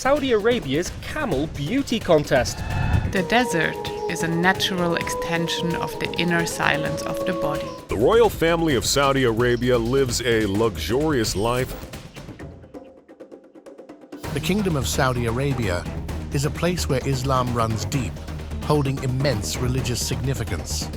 Saudi Arabia's Camel Beauty Contest. The desert is a natural extension of the inner silence of the body. The royal family of Saudi Arabia lives a luxurious life. The Kingdom of Saudi Arabia is a place where Islam runs deep, holding immense religious significance.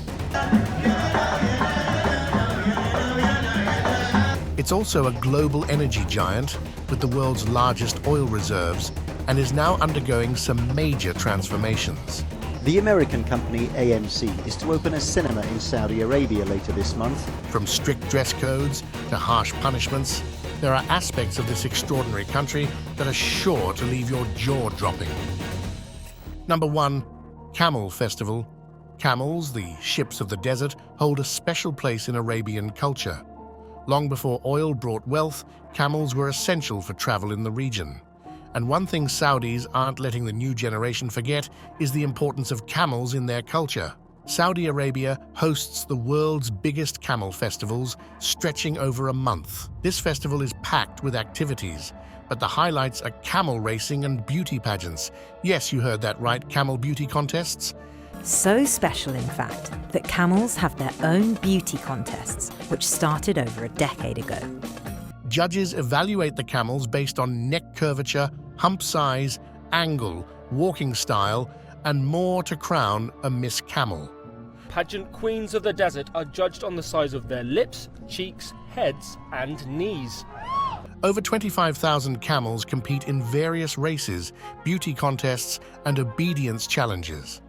It's also a global energy giant with the world's largest oil reserves and is now undergoing some major transformations. The American company AMC is to open a cinema in Saudi Arabia later this month. From strict dress codes to harsh punishments, there are aspects of this extraordinary country that are sure to leave your jaw dropping. Number 1. Camel Festival. Camels, the ships of the desert, hold a special place in Arabian culture. Long before oil brought wealth, camels were essential for travel in the region. And one thing Saudis aren't letting the new generation forget is the importance of camels in their culture. Saudi Arabia hosts the world's biggest camel festivals, stretching over a month. This festival is packed with activities, but the highlights are camel racing and beauty pageants. Yes, you heard that right, camel beauty contests. So special, in fact, that camels have their own beauty contests, which started over a decade ago. Judges evaluate the camels based on neck curvature, hump size, angle, walking style, and more to crown a Miss Camel. Pageant queens of the desert are judged on the size of their lips, cheeks, heads, and knees. Over 25,000 camels compete in various races, beauty contests, and obedience challenges.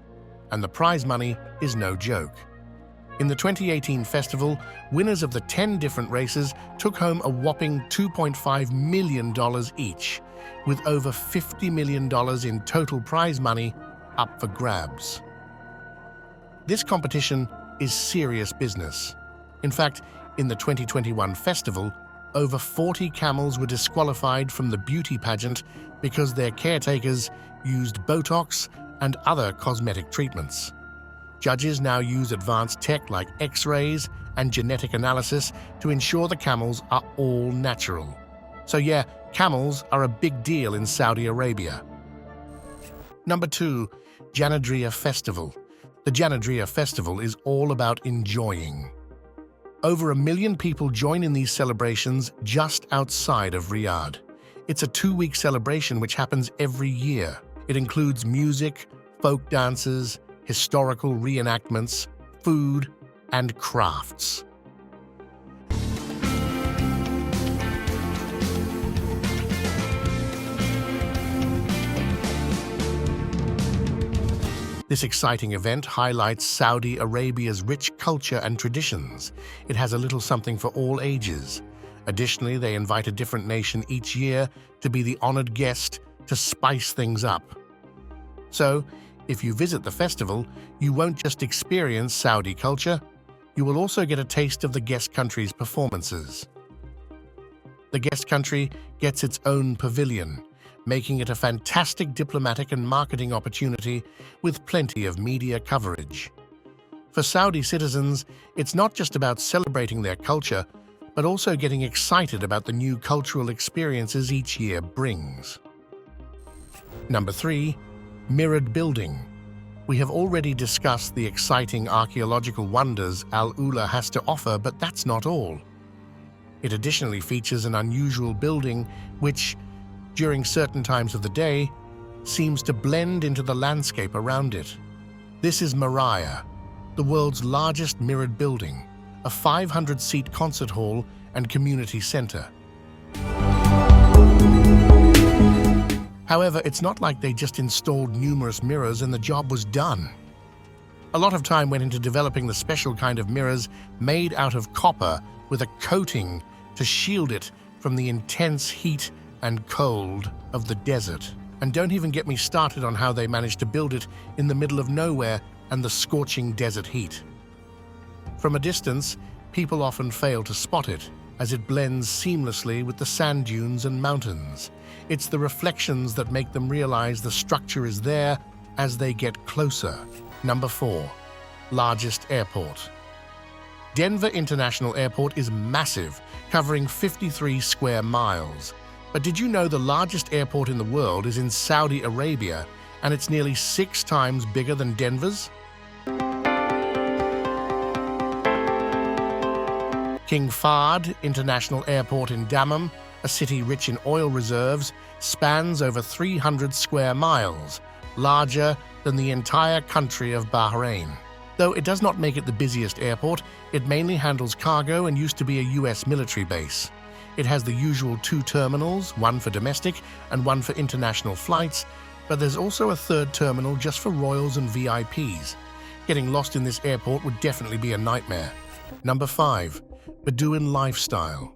And the prize money is no joke. In the 2018 festival, winners of the 10 different races took home a whopping $2.5 million each, with over $50 million in total prize money up for grabs. This competition is serious business. In fact, in the 2021 festival, over 40 camels were disqualified from the beauty pageant because their caretakers used Botox and other cosmetic treatments. Judges now use advanced tech like X-rays and genetic analysis to ensure the camels are all natural. So yeah, camels are a big deal in Saudi Arabia. Number 2. Janadri Festival. The Janadri Festival is all about enjoying. Over 1 million people join in these celebrations just outside of Riyadh. It's a 2-week celebration which happens every year. It includes music, folk dances, historical reenactments, food, and crafts. This exciting event highlights Saudi Arabia's rich culture and traditions. It has a little something for all ages. Additionally, they invite a different nation each year to be the honored guest to spice things up. So, if you visit the festival, you won't just experience Saudi culture, you will also get a taste of the guest country's performances. The guest country gets its own pavilion, making it a fantastic diplomatic and marketing opportunity with plenty of media coverage. For Saudi citizens, it's not just about celebrating their culture, but also getting excited about the new cultural experiences each year brings. Number 3. Mirrored building. We have already discussed the exciting archaeological wonders alula has to offer, but that's not all. It additionally features an unusual building which, during certain times of the day, seems to blend into the landscape around it. This is Mariah, the world's largest mirrored building, a 500-seat concert hall and community center. However, it's not like they just installed numerous mirrors and the job was done. A lot of time went into developing the special kind of mirrors made out of copper with a coating to shield it from the intense heat and cold of the desert. And don't even get me started on how they managed to build it in the middle of nowhere and the scorching desert heat. From a distance, people often fail to spot it, as it blends seamlessly with the sand dunes and mountains. It's the reflections that make them realize the structure is there as they get closer. Number 4. Largest airport. Denver International Airport is massive, covering 53 square miles. But did you know the largest airport in the world is in Saudi Arabia, and it's nearly 6 times bigger than Denver's? King Fahd International Airport in Dammam, a city rich in oil reserves, spans over 300 square miles, larger than the entire country of Bahrain. Though it does not make it the busiest airport, it mainly handles cargo and used to be a US military base. It has the usual 2 terminals, one for domestic and one for international flights, but there's also a 3rd terminal just for royals and VIPs. Getting lost in this airport would definitely be a nightmare. Number 5. Bedouin lifestyle.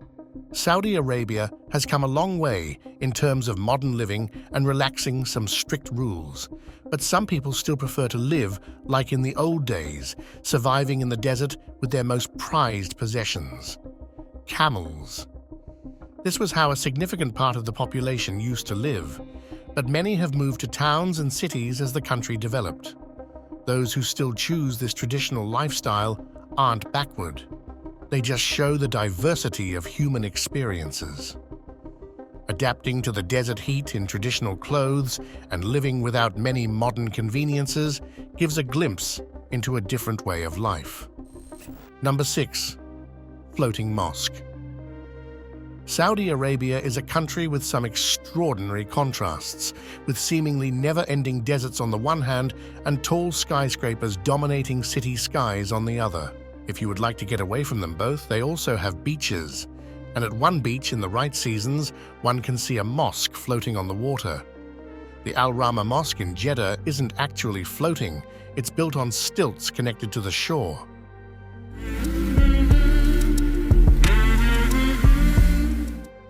Saudi Arabia has come a long way in terms of modern living and relaxing some strict rules, but some people still prefer to live like in the old days, surviving in the desert with their most prized possessions: camels. This was how a significant part of the population used to live, but many have moved to towns and cities as the country developed. Those who still choose this traditional lifestyle aren't backward. They just show the diversity of human experiences. Adapting to the desert heat in traditional clothes and living without many modern conveniences gives a glimpse into a different way of life. Number 6. Floating mosque. Saudi Arabia is a country with some extraordinary contrasts, with seemingly never-ending deserts on the one hand and tall skyscrapers dominating city skies on the other. If you would like to get away from them both, they also have beaches. And at one beach in the right seasons, one can see a mosque floating on the water. The Al Rama Mosque in Jeddah isn't actually floating. It's built on stilts connected to the shore.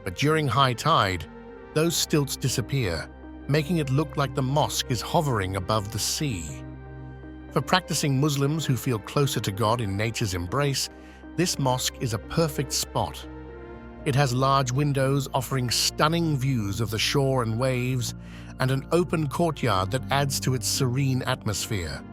But during high tide, those stilts disappear, making it look like the mosque is hovering above the sea. For practicing Muslims who feel closer to God in nature's embrace, this mosque is a perfect spot. It has large windows offering stunning views of the shore and waves, and an open courtyard that adds to its serene atmosphere.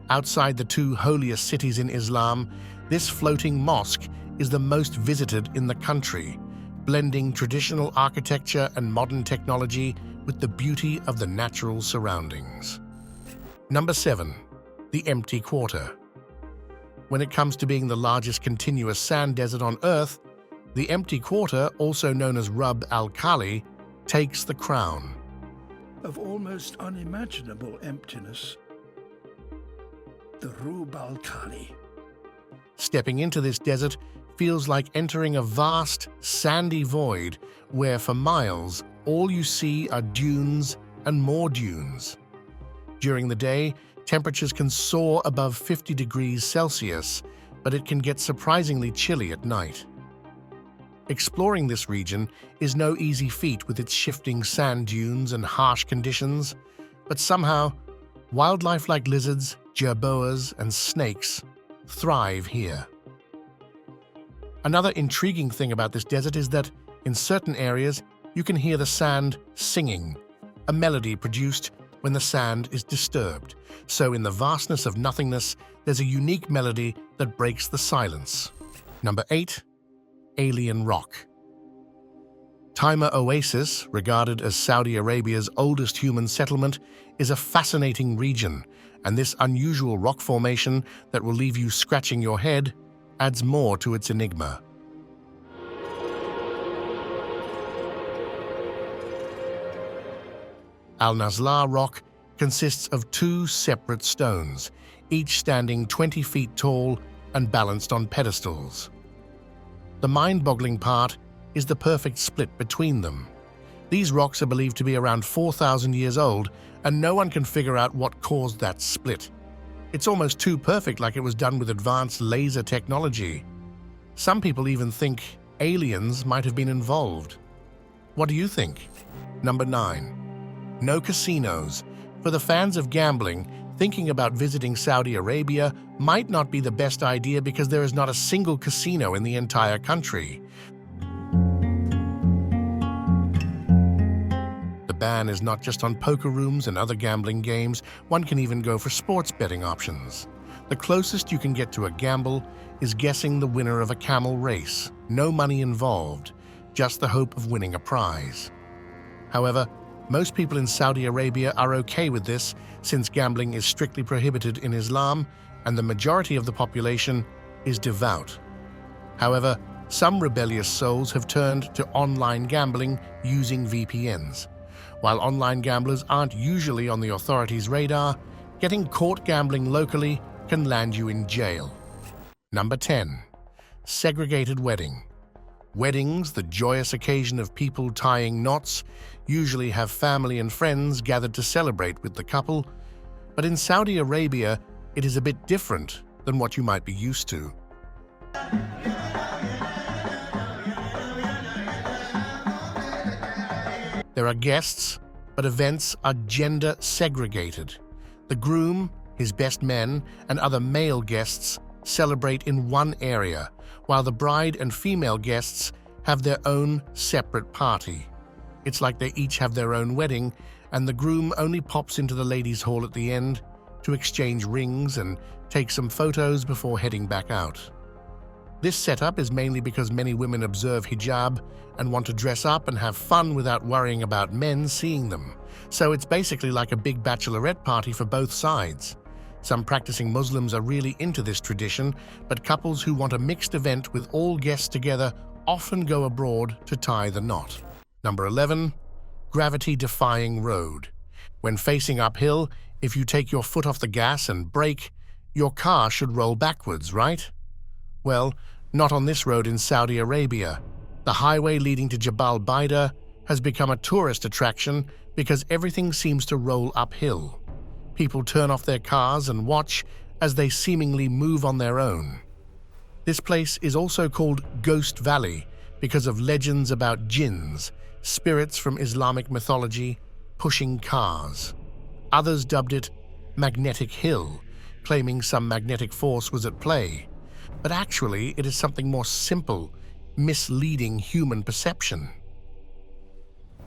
Outside the 2 holiest cities in Islam, this floating mosque is the most visited in the country, blending traditional architecture and modern technology with the beauty of the natural surroundings. Number 7. The empty quarter. When it comes to being the largest continuous sand desert on Earth, the empty quarter, also known as Rub al-Khali, takes the crown. Of almost unimaginable emptiness, the Rub al-Khali. Stepping into this desert feels like entering a vast, sandy void where for miles all you see are dunes and more dunes. During the day, temperatures can soar above 50 degrees Celsius, but it can get surprisingly chilly at night. Exploring this region is no easy feat with its shifting sand dunes and harsh conditions, but somehow, wildlife like lizards, jerboas, and snakes thrive here. Another intriguing thing about this desert is that, in certain areas, you can hear the sand singing, a melody produced when the sand is disturbed. So in the vastness of nothingness, there's a unique melody that breaks the silence. Number 8. Alien rock. Taima Oasis, regarded as Saudi Arabia's oldest human settlement, is a fascinating region, and this unusual rock formation that will leave you scratching your head adds more to its enigma. Al-Nazlah rock consists of 2 separate stones, each standing 20 feet tall and balanced on pedestals. The mind-boggling part is the perfect split between them. These rocks are believed to be around 4,000 years old, and no one can figure out what caused that split. It's almost too perfect, like it was done with advanced laser technology. Some people even think aliens might have been involved. What do you think? Number 9. No casinos. For the fans of gambling, thinking about visiting Saudi Arabia might not be the best idea because there is not a single casino in the entire country. The ban is not just on poker rooms and other gambling games, one can even go for sports betting options. The closest you can get to a gamble is guessing the winner of a camel race. No money involved, just the hope of winning a prize. However, most people in Saudi Arabia are okay with this since gambling is strictly prohibited in Islam and the majority of the population is devout. However, some rebellious souls have turned to online gambling using VPNs. While online gamblers aren't usually on the authorities' radar, getting caught gambling locally can land you in jail. Number 10. Segregated wedding. Weddings, the joyous occasion of people tying knots, usually have family and friends gathered to celebrate with the couple, but in Saudi Arabia, it is a bit different than what you might be used to. There are guests, but events are gender segregated. The groom, his best men, and other male guests celebrate in one area, while the bride and female guests have their own separate party. It's like they each have their own wedding, and the groom only pops into the ladies' hall at the end to exchange rings and take some photos before heading back out. This setup is mainly because many women observe hijab and want to dress up and have fun without worrying about men seeing them. So it's basically like a big bachelorette party for both sides. Some practicing Muslims are really into this tradition, but couples who want a mixed event with all guests together often go abroad to tie the knot. Number 11. Gravity-defying road. When facing uphill, if you take your foot off the gas and brake, your car should roll backwards, right? Well, not on this road in Saudi Arabia. The highway leading to Jabal Baida has become a tourist attraction because everything seems to roll uphill. People turn off their cars and watch as they seemingly move on their own. This place is also called Ghost Valley because of legends about jinns, spirits from Islamic mythology, pushing cars. Others dubbed it Magnetic Hill, claiming some magnetic force was at play. But actually, it is something more simple, misleading human perception.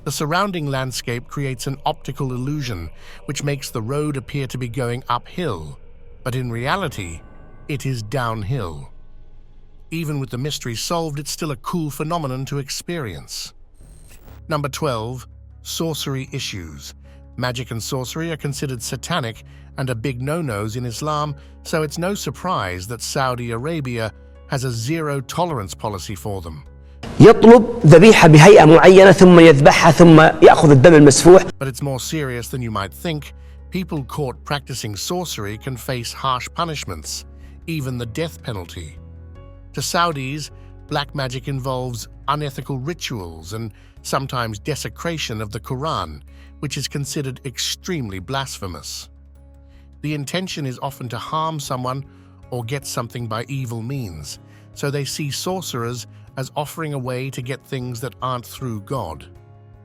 The surrounding landscape creates an optical illusion, which makes the road appear to be going uphill, but in reality, it is downhill. Even with the mystery solved, it's still a cool phenomenon to experience. Number 12. Sorcery issues. Magic and sorcery are considered satanic and are big no-nos in Islam, so it's no surprise that Saudi Arabia has a zero-tolerance policy for them. يطلب ذبيحة بهيئة معينة ثم يذبحها ثم يأخذ الدم المسفوح. But it's more serious than you might think. People caught practicing sorcery can face harsh punishments, even the death penalty. To Saudis, black magic involves unethical rituals and sometimes desecration of the Quran, which is considered extremely blasphemous. The intention is often to harm someone or get something by evil means, so they see sorcerers as offering a way to get things that aren't through God.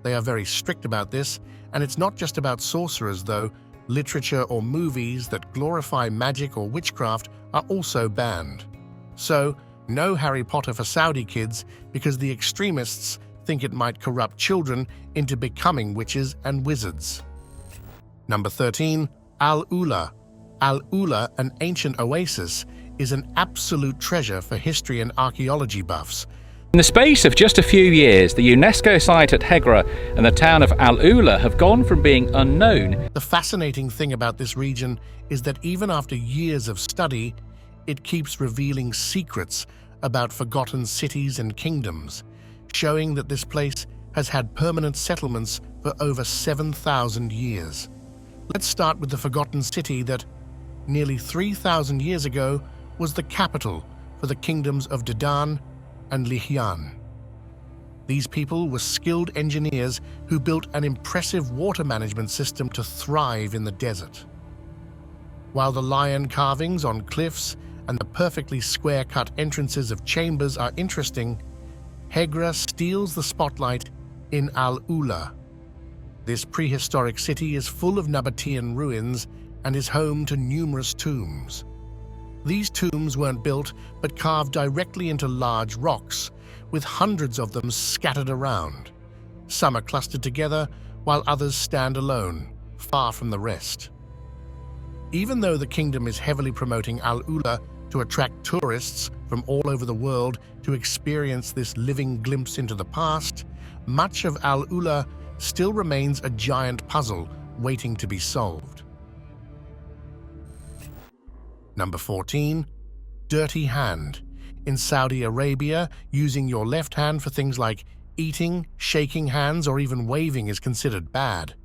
They are very strict about this, and it's not just about sorcerers though. Literature or movies that glorify magic or witchcraft are also banned. So, no Harry Potter for Saudi kids because the extremists think it might corrupt children into becoming witches and wizards. Number 13. Alula. Alula, an ancient oasis, is an absolute treasure for history and archaeology buffs. In the space of just a few years, the UNESCO site at Hegra and the town of alula have gone from being unknown. The fascinating thing about this region is that even after years of study, it keeps revealing secrets about forgotten cities and kingdoms, showing that this place has had permanent settlements for over 7,000 years. Let's start with the forgotten city that, nearly 3,000 years ago, was the capital for the kingdoms of Dedan and Lihyan. These people were skilled engineers who built an impressive water management system to thrive in the desert. While the lion carvings on cliffs and the perfectly square-cut entrances of chambers are interesting, Hegra steals the spotlight in Al-Ula. This prehistoric city is full of Nabatean ruins and is home to numerous tombs. These tombs weren't built but carved directly into large rocks, with hundreds of them scattered around. Some are clustered together, while others stand alone, far from the rest. Even though the kingdom is heavily promoting Al-Ula, to attract tourists from all over the world to experience this living glimpse into the past, much of alula still remains a giant puzzle waiting to be solved. Number 14. Dirty hand. In Saudi Arabia, using your left hand for things like eating, shaking hands, or even waving is considered bad.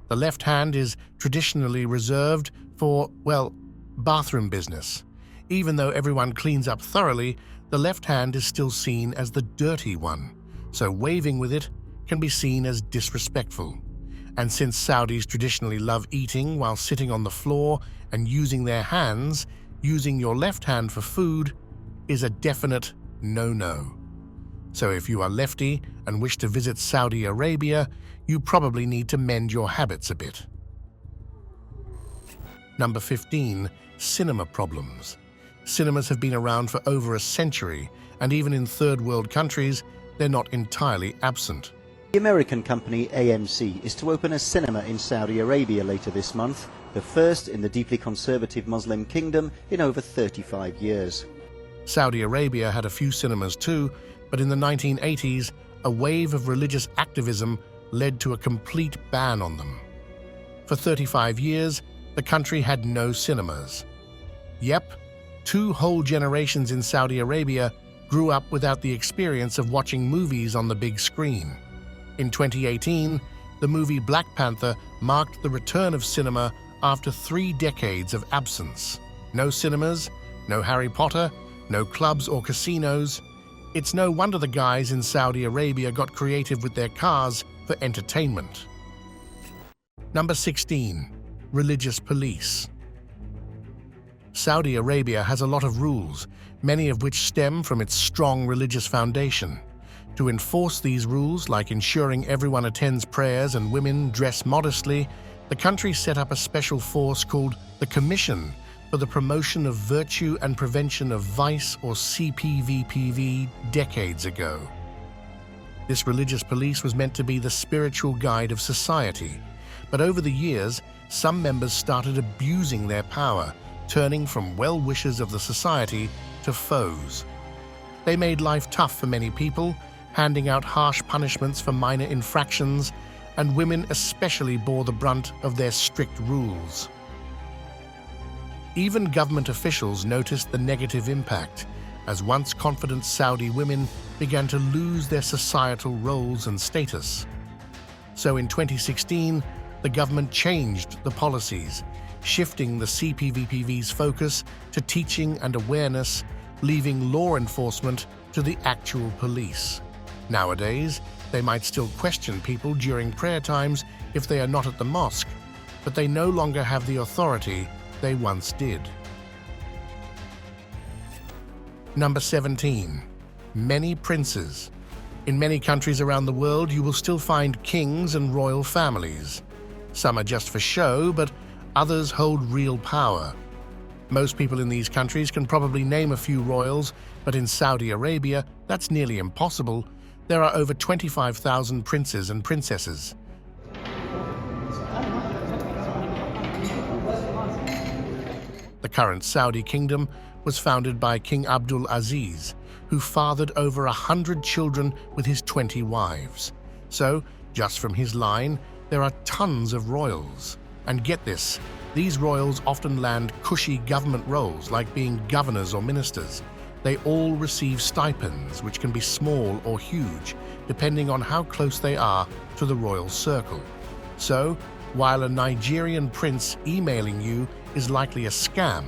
The left hand is traditionally reserved for, well, bathroom business. Even though everyone cleans up thoroughly, the left hand is still seen as the dirty one, so waving with it can be seen as disrespectful. And since Saudis traditionally love eating while sitting on the floor and using their hands, using your left hand for food is a definite no-no. So if you are lefty and wish to visit Saudi Arabia, you probably need to mend your habits a bit. Number 15. Cinema problems. Cinemas have been around for over a century, and even in third world countries, they're not entirely absent. The American company AMC is to open a cinema in Saudi Arabia later this month, the first in the deeply conservative Muslim kingdom in over 35 years. Saudi Arabia had a few cinemas too, but in the 1980s, a wave of religious activism led to a complete ban on them. For 35 years, the country had no cinemas. Yep, 2 whole generations in Saudi Arabia grew up without the experience of watching movies on the big screen. In 2018, the movie Black Panther marked the return of cinema after 3 decades of absence. No cinemas, no Harry Potter, no clubs or casinos. It's no wonder the guys in Saudi Arabia got creative with their cars for entertainment. Number 16. Religious police. Saudi Arabia has a lot of rules, many of which stem from its strong religious foundation. To enforce these rules, like ensuring everyone attends prayers and women dress modestly, the country set up a special force called the Commission for the Promotion of Virtue and Prevention of Vice, or CPVPV, decades ago. This religious police was meant to be the spiritual guide of society, but over the years, some members started abusing their power, turning from well-wishers of the society to foes. They made life tough for many people, handing out harsh punishments for minor infractions, and women especially bore the brunt of their strict rules. Even government officials noticed the negative impact, as once confident Saudi women began to lose their societal roles and status. So in 2016, the government changed the policies, shifting the CPVPV's focus to teaching and awareness, leaving law enforcement to the actual police. Nowadays, they might still question people during prayer times if they are not at the mosque, but they no longer have the authority they once did. Number 17. Many princes. In many countries around the world, you will still find kings and royal families. Some are just for show, but others hold real power. Most people in these countries can probably name a few royals, but in Saudi Arabia, that's nearly impossible. There are over 25,000 princes and princesses. The current Saudi kingdom was founded by King Abdul Aziz, who fathered over 100 children with his 20 wives. So, just from his line, there are tons of royals. And get this, these royals often land cushy government roles like being governors or ministers. They all receive stipends, which can be small or huge, depending on how close they are to the royal circle. So, while a Nigerian prince emailing you is likely a scam,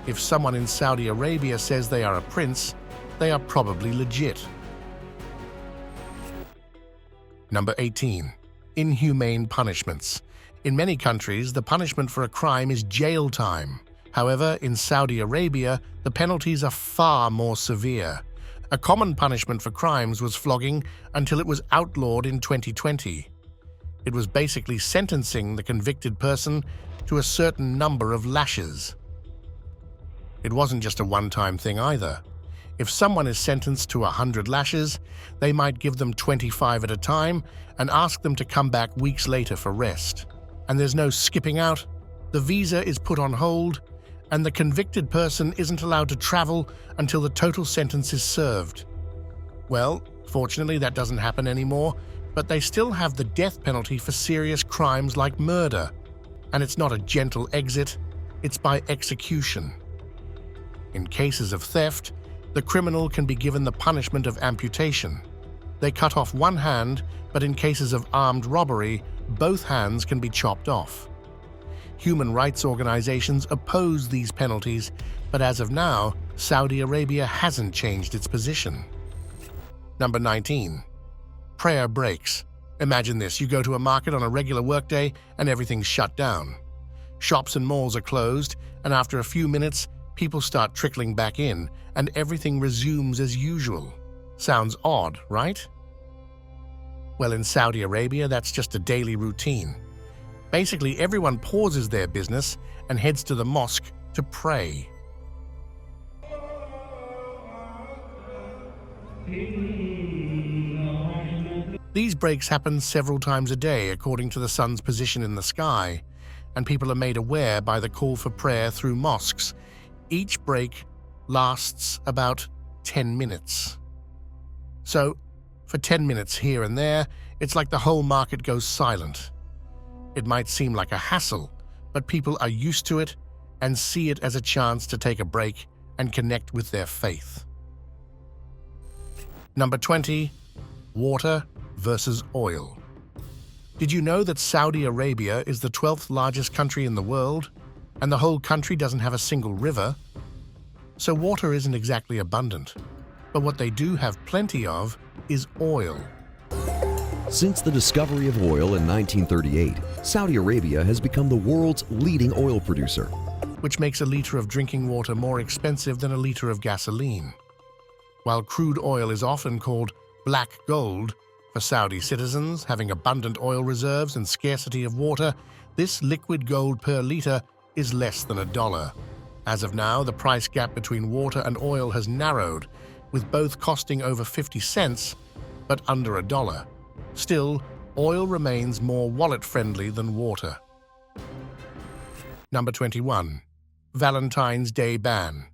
if someone in Saudi Arabia says they are a prince, they are probably legit. Number 18. Inhumane punishments. In many countries, the punishment for a crime is jail time. However, in Saudi Arabia, the penalties are far more severe. A common punishment for crimes was flogging until it was outlawed in 2020. It was basically sentencing the convicted person to a certain number of lashes. It wasn't just a one-time thing either. If someone is sentenced to 100 lashes, they might give them 25 at a time and ask them to come back weeks later for rest. And there's no skipping out. The visa is put on hold, and the convicted person isn't allowed to travel until the total sentence is served. Well, fortunately that doesn't happen anymore, but they still have the death penalty for serious crimes like murder, and it's not a gentle exit, it's by execution. In cases of theft, the criminal can be given the punishment of amputation. They cut off one hand, but in cases of armed robbery, both hands can be chopped off. Human rights organizations oppose these penalties, but as of now, Saudi Arabia hasn't changed its position. Number 19. Prayer breaks. Imagine this, you go to a market on a regular workday and everything's shut down. Shops and malls are closed, and after a few minutes, people start trickling back in, and everything resumes as usual. Sounds odd, right? Well, in Saudi Arabia, that's just a daily routine. Basically, everyone pauses their business and heads to the mosque to pray. These breaks happen several times a day according to the sun's position in the sky, and people are made aware by the call for prayer through mosques. Each break lasts about 10 minutes. So, for 10 minutes here and there, it's like the whole market goes silent. It might seem like a hassle, but people are used to it and see it as a chance to take a break and connect with their faith. Number 20. Water versus oil. Did you know that Saudi Arabia is the 12th largest country in the world, and the whole country doesn't have a single river? So water isn't exactly abundant, but what they do have plenty of is oil. Since the discovery of oil in 1938, Saudi Arabia has become the world's leading oil producer, which makes a liter of drinking water more expensive than a liter of gasoline. While crude oil is often called black gold, for Saudi citizens having abundant oil reserves and scarcity of water, this liquid gold per liter is less than $1. As of now, the price gap between water and oil has narrowed, with both costing over 50 cents, but under $1. Still, oil remains more wallet-friendly than water. Number 21. Valentine's Day ban.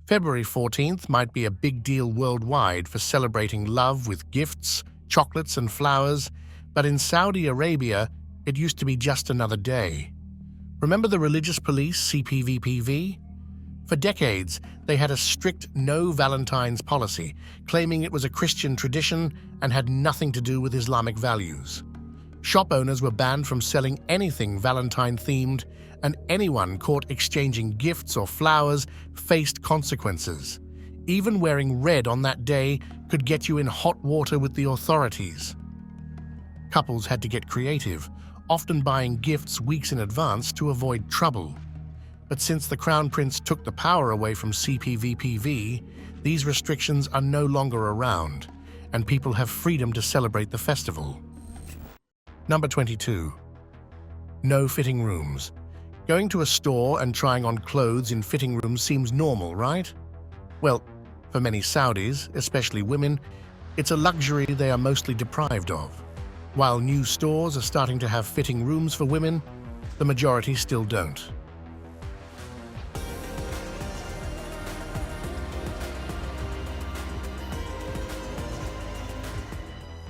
February 14th might be a big deal worldwide for celebrating love with gifts, chocolates and flowers, but in Saudi Arabia, it used to be just another day. Remember the religious police, CPVPV? For decades, they had a strict no Valentine's policy, claiming it was a Christian tradition and had nothing to do with Islamic values. Shop owners were banned from selling anything Valentine-themed, and anyone caught exchanging gifts or flowers faced consequences. Even wearing red on that day could get you in hot water with the authorities. Couples had to get creative, often buying gifts weeks in advance to avoid trouble. But since the Crown Prince took the power away from CPVPV, these restrictions are no longer around, and people have freedom to celebrate the festival. Number 22. No fitting rooms. Going to a store and trying on clothes in fitting rooms seems normal, right? Well, for many Saudis, especially women, it's a luxury they are mostly deprived of. While new stores are starting to have fitting rooms for women, the majority still don't.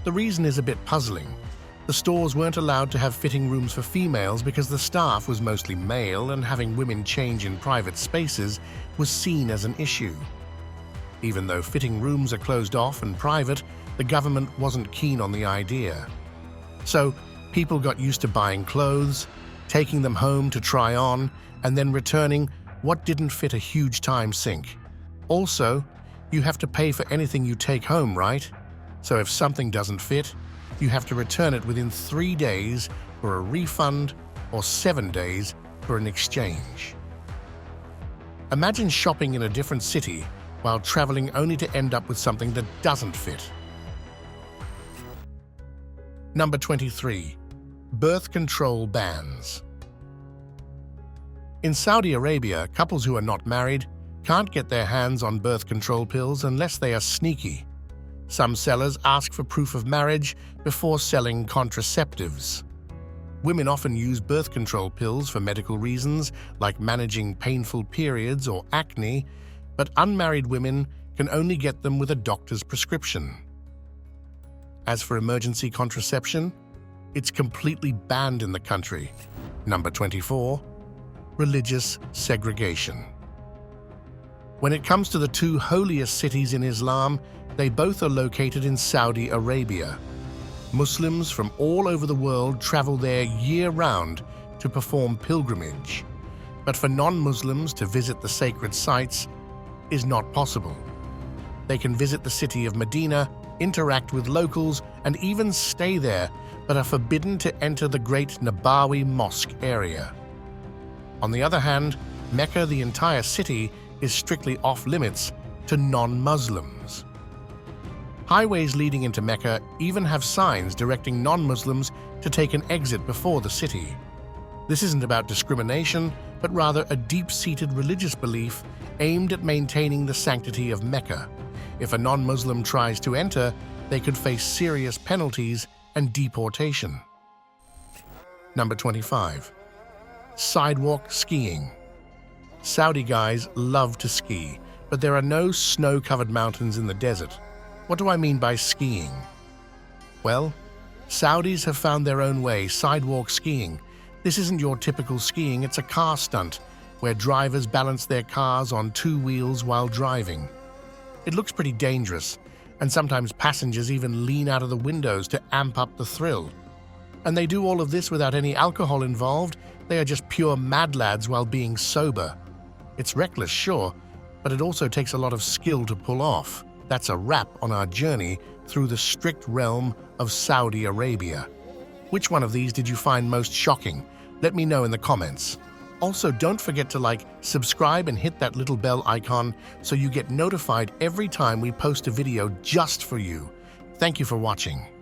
The reason is a bit puzzling. The stores weren't allowed to have fitting rooms for females because the staff was mostly male, and having women change in private spaces was seen as an issue. Even though fitting rooms are closed off and private, the government wasn't keen on the idea. So people got used to buying clothes, taking them home to try on, and then returning what didn't fit a huge time sink. Also, you have to pay for anything you take home, right? So if something doesn't fit, you have to return it within 3 days for a refund or 7 days for an exchange. Imagine shopping in a different city while traveling only to end up with something that doesn't fit. Number 23. Birth control bans. In Saudi Arabia, couples who are not married can't get their hands on birth control pills unless they are sneaky. Some sellers ask for proof of marriage before selling contraceptives. Women often use birth control pills for medical reasons, like managing painful periods or acne, but unmarried women can only get them with a doctor's prescription. As for emergency contraception, it's completely banned in the country. Number 24, religious segregation. When it comes to the two holiest cities in Islam, they both are located in Saudi Arabia. Muslims from all over the world travel there year-round to perform pilgrimage. But for non-Muslims to visit the sacred sites is not possible. They can visit the city of Medina, interact with locals, and even stay there, but are forbidden to enter the great Nabawi Mosque area. On the other hand, Mecca, the entire city, is strictly off-limits to non-Muslims. Highways leading into Mecca even have signs directing non-Muslims to take an exit before the city. This isn't about discrimination, but rather a deep-seated religious belief aimed at maintaining the sanctity of Mecca. If a non-Muslim tries to enter, they could face serious penalties and deportation. Number 25. Sidewalk skiing. Saudi guys love to ski, but there are no snow-covered mountains in the desert. What do I mean by skiing? Well, Saudis have found their own way, sidewalk skiing. This isn't your typical skiing, it's a car stunt, where drivers balance their cars on two wheels while driving. It looks pretty dangerous, and sometimes passengers even lean out of the windows to amp up the thrill. And they do all of this without any alcohol involved. They are just pure mad lads while being sober. It's reckless, sure, but it also takes a lot of skill to pull off. That's a wrap on our journey through the strict realm of Saudi Arabia. Which one of these did you find most shocking? Let me know in the comments. Also, don't forget to like, subscribe, and hit that little bell icon so you get notified every time we post a video just for you. Thank you for watching.